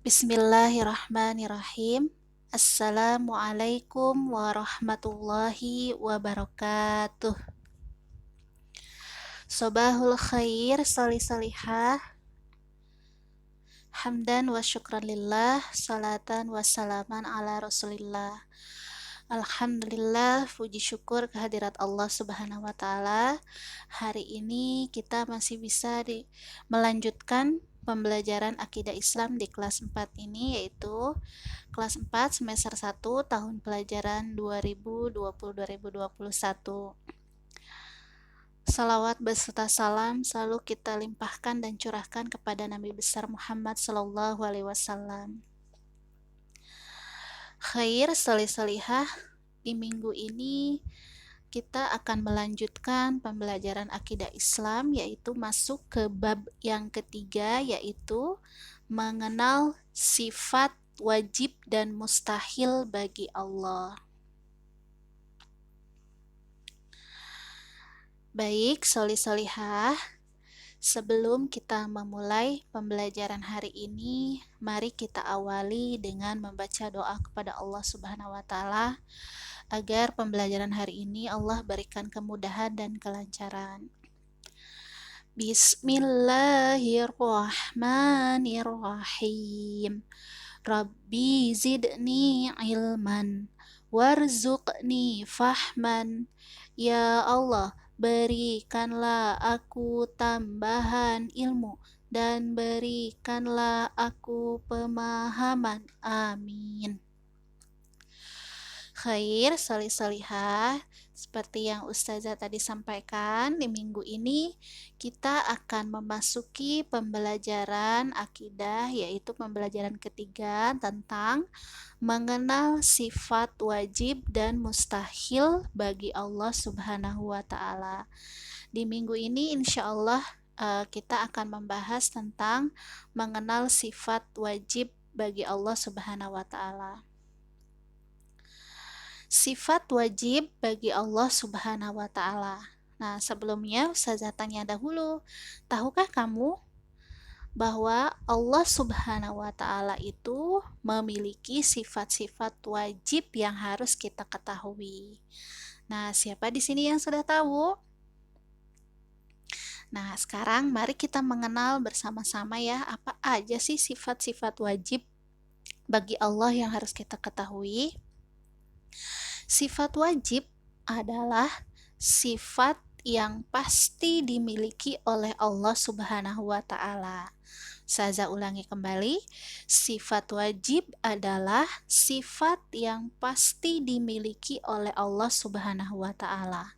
Bismillahirrahmanirrahim. Assalamualaikum warahmatullahi wabarakatuh. Sobahul khair, salih-salihah. Hamdan wa syukran lillah, salatan wa salaman ala rasulillah. Alhamdulillah, puji syukur kehadirat Allah Subhanahu wa Ta'ala. Hari ini kita masih bisa melanjutkan pembelajaran akidah Islam di kelas 4 ini, yaitu kelas 4 semester 1 tahun pelajaran 2020-2021. Salawat beserta salam selalu kita limpahkan dan curahkan kepada Nabi besar Muhammad sallallahu alaihi wasallam. Khair, salih-salihah, di minggu ini kita akan melanjutkan pembelajaran akidah Islam, yaitu masuk ke bab yang ketiga, yaitu mengenal sifat wajib dan mustahil bagi Allah. Baik, solih-solihah, sebelum kita memulai pembelajaran hari ini, mari kita awali dengan membaca doa kepada Allah Subhanahu wa Ta'ala agar pembelajaran hari ini Allah berikan kemudahan dan kelancaran. Bismillahirrahmanirrahim. Rabbi zidni ilman warzuqni fahman. Ya Allah, berikanlah aku tambahan ilmu dan berikanlah aku pemahaman. Amin. Khair, salih-salihah, seperti yang Ustazah tadi sampaikan, di minggu ini kita akan memasuki pembelajaran akidah, yaitu pembelajaran ketiga tentang mengenal sifat wajib dan mustahil bagi Allah Subhanahu wa Ta'ala. Di minggu ini insya Allah kita akan membahas tentang mengenal sifat wajib bagi Allah Subhanahu wa Ta'ala. Sifat wajib bagi Allah Subhanahu wa Ta'ala. Nah, sebelumnya Ustazah tanya dahulu, tahukah kamu bahwa Allah Subhanahu wa Ta'ala itu memiliki sifat-sifat wajib yang harus kita ketahui? Nah, siapa di sini yang sudah tahu? Nah, sekarang mari kita mengenal bersama-sama ya, apa aja sih sifat-sifat wajib bagi Allah yang harus kita ketahui. Sifat wajib adalah sifat yang pasti dimiliki oleh Allah Subhanahu wa Ta'ala. Saya ulangi kembali, sifat wajib adalah sifat yang pasti dimiliki oleh Allah Subhanahu wa Ta'ala.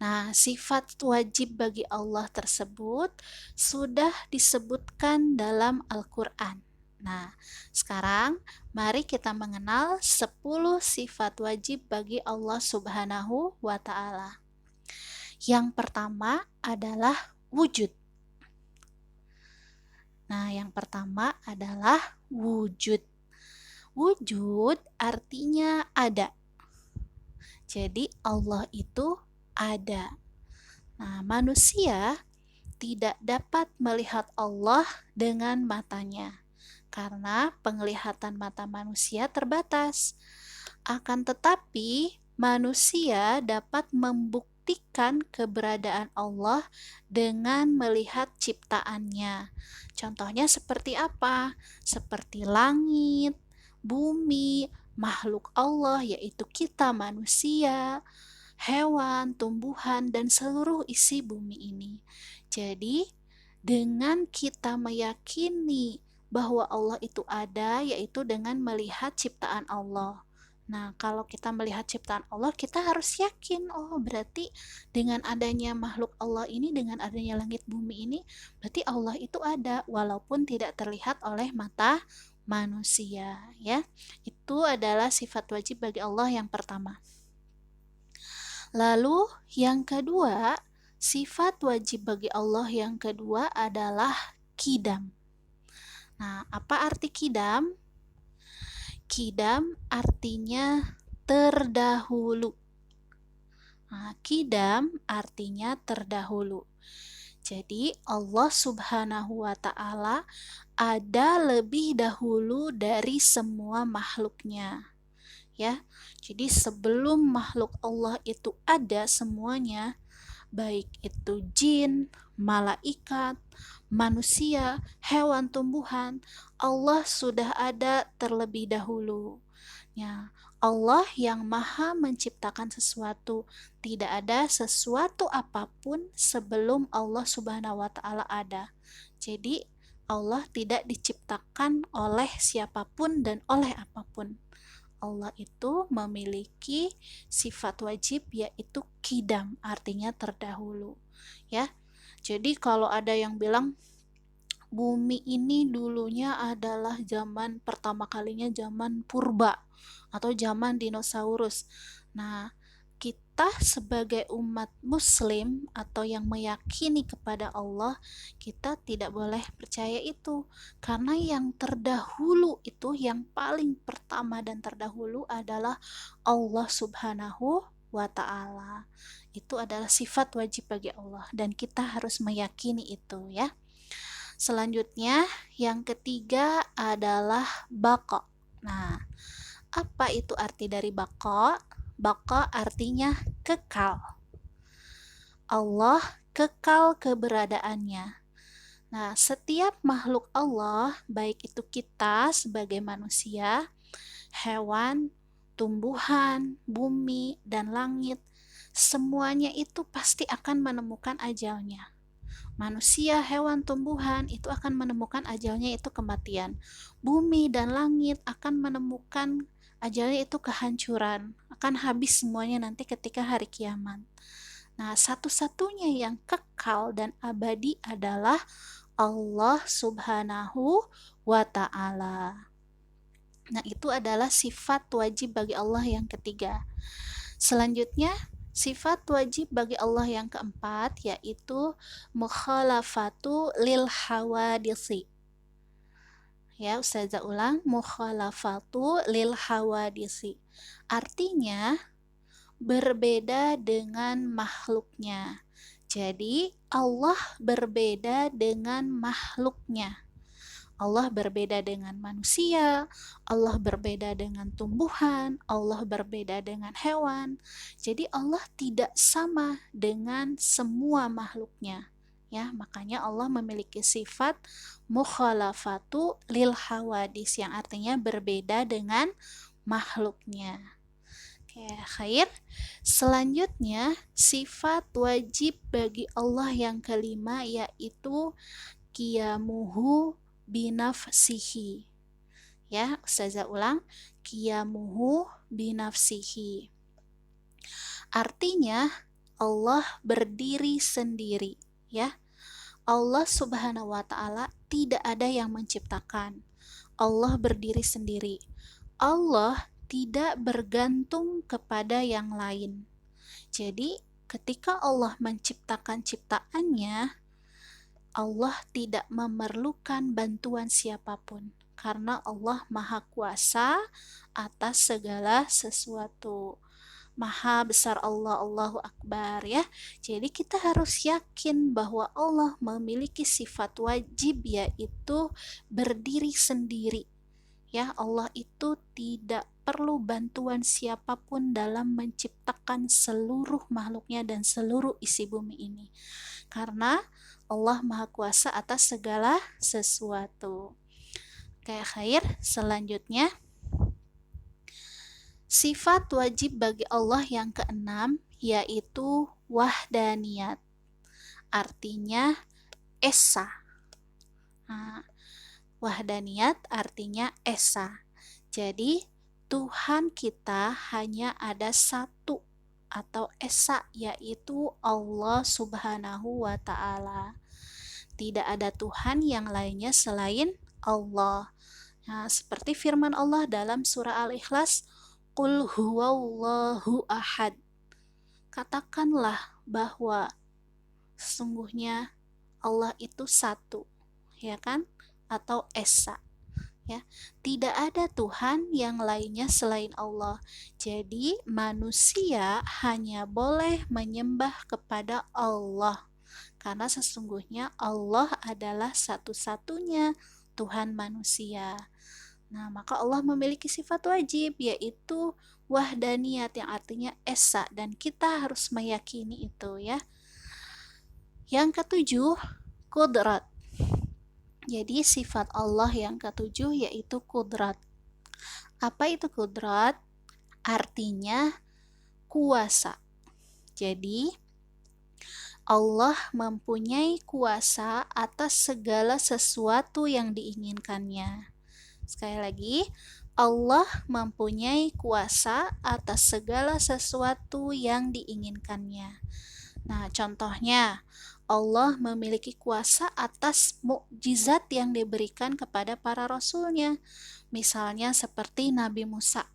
Nah, sifat wajib bagi Allah tersebut sudah disebutkan dalam Al-Quran. Nah, sekarang mari kita mengenal 10 sifat wajib bagi Allah Subhanahu wa Ta'ala. Yang pertama adalah wujud. Nah, yang pertama adalah wujud. Wujud artinya ada. Jadi Allah itu ada. Nah, manusia tidak dapat melihat Allah dengan matanya, karena penglihatan mata manusia terbatas. Akan tetapi, manusia dapat membuktikan keberadaan Allah dengan melihat ciptaannya. Contohnya seperti apa? Seperti langit, bumi, makhluk Allah, yaitu kita manusia, hewan, tumbuhan, dan seluruh isi bumi ini. Jadi, dengan kita meyakini bahwa Allah itu ada, yaitu dengan melihat ciptaan Allah. Nah, kalau kita melihat ciptaan Allah, kita harus yakin, oh berarti dengan adanya makhluk Allah ini, dengan adanya langit bumi ini, berarti Allah itu ada, walaupun tidak terlihat oleh mata manusia, ya. Itu adalah sifat wajib bagi Allah yang pertama. Lalu yang kedua, sifat wajib bagi Allah yang kedua adalah qidam. Nah, apa arti qidam? Qidam artinya terdahulu. Nah, qidam artinya terdahulu. Jadi Allah Subhanahu wa Ta'ala ada lebih dahulu dari semua makhluknya. Ya, jadi sebelum makhluk Allah itu ada semuanya, baik itu jin, malaikat, manusia, hewan, tumbuhan, Allah sudah ada terlebih dahulu. Ya, Allah yang maha menciptakan sesuatu, tidak ada sesuatu apapun sebelum Allah Subhanahu wa Ta'ala ada. Jadi, Allah tidak diciptakan oleh siapapun dan oleh apapun. Allah itu memiliki sifat wajib yaitu kidam, artinya terdahulu. Ya. Jadi kalau ada yang bilang bumi ini dulunya adalah zaman pertama kalinya zaman purba atau zaman dinosaurus. Nah, kita sebagai umat muslim atau yang meyakini kepada Allah, kita tidak boleh percaya itu, karena yang terdahulu itu, yang paling pertama dan terdahulu adalah Allah Subhanahu wa Ta'ala. Itu adalah sifat wajib bagi Allah dan kita harus meyakini itu, ya. Selanjutnya yang ketiga adalah baqa. Nah, apa itu arti dari baqa? Baqa artinya kekal. Allah kekal keberadaannya. Nah, setiap makhluk Allah, baik itu kita sebagai manusia, hewan, tumbuhan, bumi, dan langit, semuanya itu pasti akan menemukan ajalnya. Manusia, hewan, tumbuhan itu akan menemukan ajalnya, itu kematian. Bumi dan langit akan menemukan ajalnya, itu kehancuran. Akan habis semuanya nanti ketika hari kiamat. Nah, satu-satunya yang kekal dan abadi adalah Allah Subhanahu wa Ta'ala. Nah, itu adalah sifat wajib bagi Allah yang ketiga. Selanjutnya, sifat wajib bagi Allah yang keempat yaitu mukhalafatu lil hawadisi. Ya, Ustazah ulang, mukhalafatu lil hawadisi. Artinya berbeda dengan makhluknya. Jadi Allah berbeda dengan makhluknya. Allah berbeda dengan manusia, Allah berbeda dengan tumbuhan, Allah berbeda dengan hewan. Jadi Allah tidak sama dengan semua makhluknya. Ya, makanya Allah memiliki sifat mukhalafatu lil hawadis yang artinya berbeda dengan makhluknya. Oke, khair. Selanjutnya, sifat wajib bagi Allah yang kelima yaitu qiyamuhu binafsihi. Ya, Ustazah ulang, qiyamuhu binafsihi. Artinya Allah berdiri sendiri, ya. Allah Subhanahu wa Ta'ala tidak ada yang menciptakan. Allah berdiri sendiri. Allah tidak bergantung kepada yang lain. Jadi, ketika Allah menciptakan ciptaannya, Allah tidak memerlukan bantuan siapapun karena Allah Maha Kuasa atas segala sesuatu. Maha besar Allah, Allahu Akbar, ya. Jadi kita harus yakin bahwa Allah memiliki sifat wajib yaitu berdiri sendiri. Ya, Allah itu tidak perlu bantuan siapapun dalam menciptakan seluruh makhluknya dan seluruh isi bumi ini. Karena Allah Maha Kuasa atas segala sesuatu. Kayak khair, selanjutnya sifat wajib bagi Allah yang keenam yaitu wahdaniyat. Artinya esa. Nah, wahdaniyat artinya esa. Jadi Tuhan kita hanya ada satu atau esa, yaitu Allah Subhanahu wa Ta'ala. Tidak ada Tuhan yang lainnya selain Allah. Nah, seperti firman Allah dalam surah Al-Ikhlas, Qul huwallahu ahad. Katakanlah bahwa sesungguhnya Allah itu satu, ya kan? Atau esa. Ya, tidak ada Tuhan yang lainnya selain Allah. Jadi manusia hanya boleh menyembah kepada Allah karena sesungguhnya Allah adalah satu-satunya Tuhan manusia. Nah, maka Allah memiliki sifat wajib, yaitu wahdaniyat, yang artinya esa, dan kita harus meyakini itu ya. Yang ketujuh, kudrat. Jadi sifat Allah yang ketujuh yaitu kudrat. Apa itu kudrat? Artinya kuasa. Jadi Allah mempunyai kuasa atas segala sesuatu yang diinginkannya. Sekali lagi, Allah mempunyai kuasa atas segala sesuatu yang diinginkannya. Nah, contohnya, Allah memiliki kuasa atas mukjizat yang diberikan kepada para rasulnya. Misalnya seperti Nabi Musa.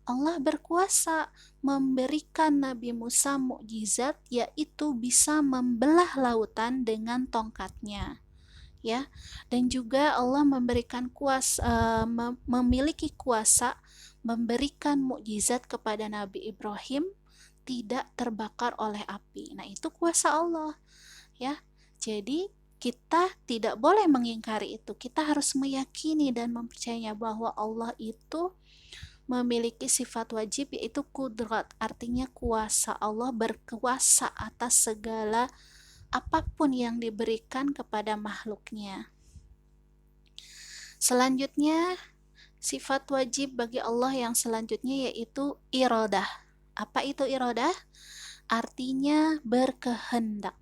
Allah berkuasa memberikan Nabi Musa mukjizat, yaitu bisa membelah lautan dengan tongkatnya. Ya, dan juga Allah memberikan memiliki kuasa memberikan mukjizat kepada Nabi Ibrahim tidak terbakar oleh api. Nah, itu kuasa Allah, ya. Jadi kita tidak boleh mengingkari itu. Kita harus meyakini dan mempercayainya bahwa Allah itu memiliki sifat wajib, yaitu kudrat, artinya kuasa. Allah berkuasa atas segala apapun yang diberikan kepada makhluknya. Selanjutnya, sifat wajib bagi Allah yang selanjutnya yaitu iradah. Apa itu iradah? Artinya berkehendak.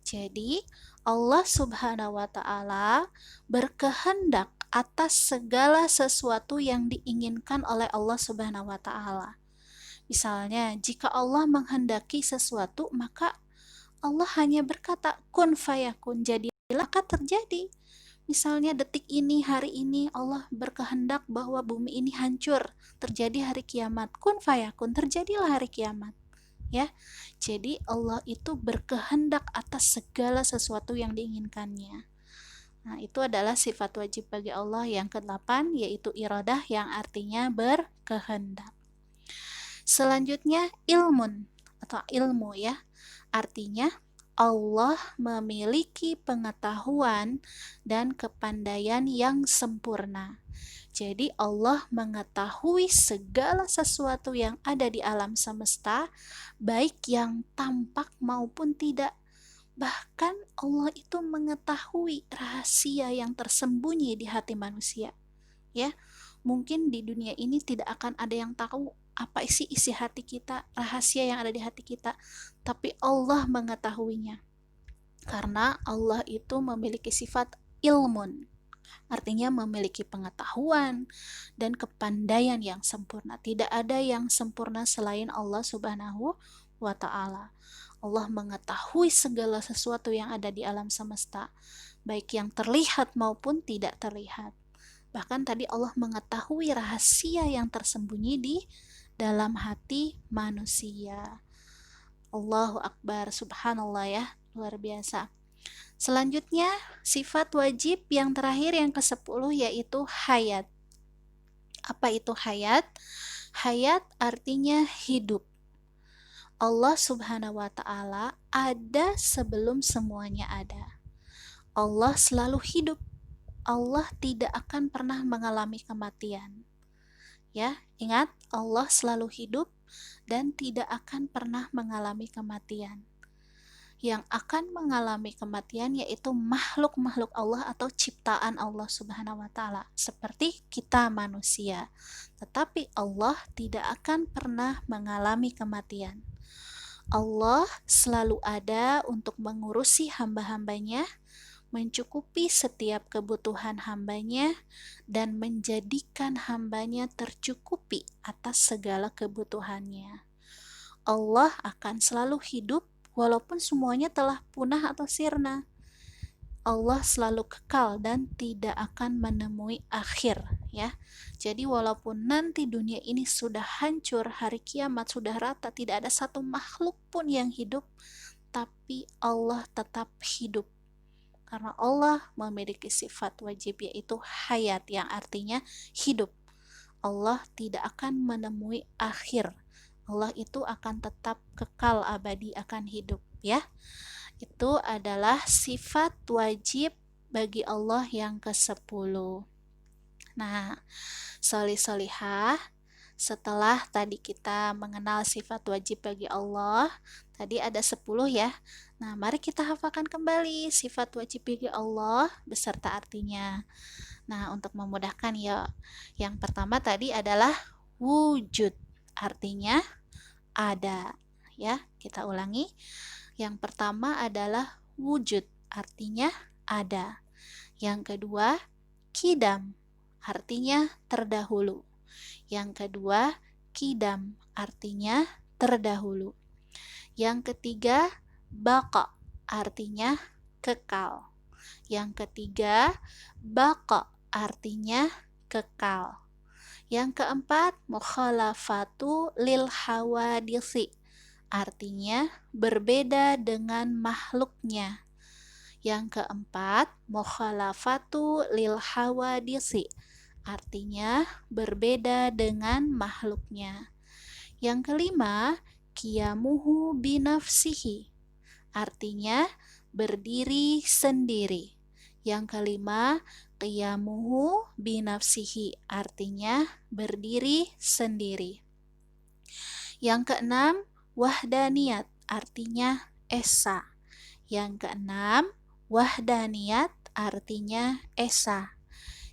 Jadi, Allah Subhanahu wa Ta'ala berkehendak atas segala sesuatu yang diinginkan oleh Allah Subhanahu wa Ta'ala. Misalnya, jika Allah menghendaki sesuatu, maka Allah hanya berkata kun fayakun, jadilah, maka terjadi. Misalnya detik ini, hari ini Allah berkehendak bahwa bumi ini hancur, terjadi hari kiamat, kun fayakun, terjadilah hari kiamat. Ya, jadi Allah itu berkehendak atas segala sesuatu yang diinginkannya. Nah, itu adalah sifat wajib bagi Allah yang ke-8, yaitu iradah, yang artinya berkehendak. Selanjutnya ilmun atau ilmu ya. Artinya Allah memiliki pengetahuan dan kepandaian yang sempurna. Jadi Allah mengetahui segala sesuatu yang ada di alam semesta, baik yang tampak maupun tidak. Bahkan Allah itu mengetahui rahasia yang tersembunyi di hati manusia. Ya, mungkin di dunia ini tidak akan ada yang tahu apa isi hati kita, rahasia yang ada di hati kita, tapi Allah mengetahuinya. Karena Allah itu memiliki sifat ilmun, artinya memiliki pengetahuan dan kepandaian yang sempurna. Tidak ada yang sempurna selain Allah Subhanahu wa Ta'ala. Allah mengetahui segala sesuatu yang ada di alam semesta, baik yang terlihat maupun tidak terlihat. Bahkan tadi Allah mengetahui rahasia yang tersembunyi di dalam hati manusia. Allahu Akbar, subhanallah ya, luar biasa. Selanjutnya, sifat wajib yang terakhir yang ke-10 yaitu hayat. Apa itu hayat? Hayat artinya hidup. Allah Subhanahu wa Ta'ala ada sebelum semuanya ada. Allah selalu hidup. Allah tidak akan pernah mengalami kematian. Ya, ingat, Allah selalu hidup dan tidak akan pernah mengalami kematian. Yang akan mengalami kematian yaitu makhluk-makhluk Allah atau ciptaan Allah Subhanahu wa Ta'ala, seperti kita manusia. Tetapi Allah tidak akan pernah mengalami kematian. Allah selalu ada untuk mengurusi hamba-hambanya, mencukupi setiap kebutuhan hambanya, dan menjadikan hambanya tercukupi atas segala kebutuhannya. Allah akan selalu hidup walaupun semuanya telah punah atau sirna. Allah selalu kekal dan tidak akan menemui akhir ya. Jadi walaupun nanti dunia ini sudah hancur, hari kiamat sudah rata, tidak ada satu makhluk pun yang hidup, tapi Allah tetap hidup. Karena Allah memiliki sifat wajib yaitu hayat, yang artinya hidup. Allah tidak akan menemui akhir. Allah itu akan tetap kekal abadi, akan hidup ya. Itu adalah sifat wajib bagi Allah yang ke-10. Nah, solih-solihah, setelah tadi kita mengenal sifat wajib bagi Allah, tadi ada 10 ya. Nah, mari kita hafalkan kembali sifat wajib bagi Allah beserta artinya. Nah, untuk memudahkan ya, yang pertama tadi adalah wujud, artinya ada. Ya, kita ulangi. Yang pertama adalah wujud, artinya ada. Yang kedua, kidam, artinya terdahulu. Yang kedua, kidam, artinya terdahulu. Yang ketiga, baqa, artinya kekal. Yang ketiga, baqa, artinya kekal. Yang keempat, mukhalafatu lil hawadisi, artinya berbeda dengan makhluknya. Yang keempat, mukhalafatu lil hawadisi, artinya berbeda dengan makhluknya. Yang kelima, qiyamuhu binafsihi, artinya berdiri sendiri. Yang kelima, qiyamuhu binafsihi, artinya berdiri sendiri. Yang keenam, wahdaniyat, artinya esa. Yang keenam, wahdaniyat, artinya esa.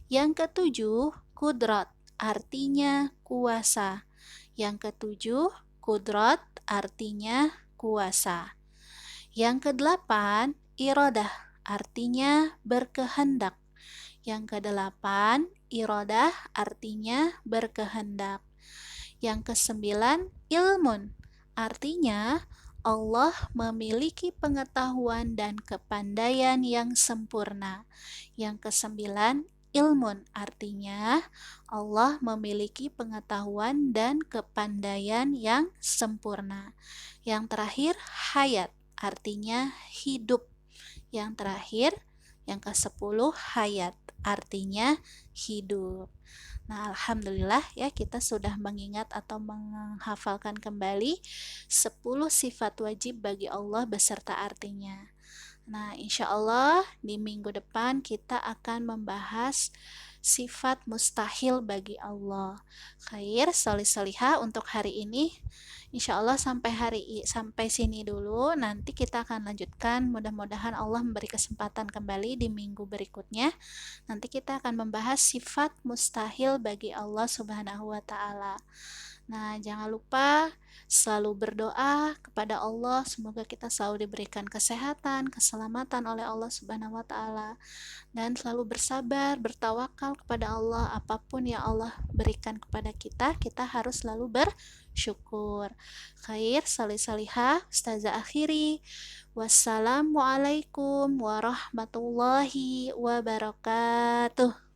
Yang ketujuh, kudrat, artinya kuasa. Yang ketujuh, kudrat, artinya kuasa. Yang kedelapan, iradah, artinya berkehendak. Yang kedelapan, iradah, artinya berkehendak. Yang kesembilan, ilmun, artinya Allah memiliki pengetahuan dan kepandaian yang sempurna. Yang kesembilan, ilmun, artinya Allah memiliki pengetahuan dan kepandaian yang sempurna. Yang terakhir, hayat, artinya hidup. Yang terakhir, yang ke-10, hayat, artinya hidup. Nah, alhamdulillah ya, kita sudah mengingat atau menghafalkan kembali 10 sifat wajib bagi Allah beserta artinya. Nah, insya Allah di minggu depan kita akan membahas sifat mustahil bagi Allah. Khair, solih-solihah untuk hari ini. Insya Allah sampai sini dulu. Nanti kita akan lanjutkan. Mudah-mudahan Allah memberi kesempatan kembali di minggu berikutnya. Nanti kita akan membahas sifat mustahil bagi Allah Subhanahu wa Ta'ala. Nah, jangan lupa selalu berdoa kepada Allah, semoga kita selalu diberikan kesehatan, keselamatan oleh Allah Subhanahu wa Ta'ala, dan selalu bersabar, bertawakal kepada Allah. Apapun yang Allah berikan kepada kita, kita harus selalu bersyukur. Khair, salih-salihah, Ustazah akhiri. Wassalamualaikum warahmatullahi wabarakatuh.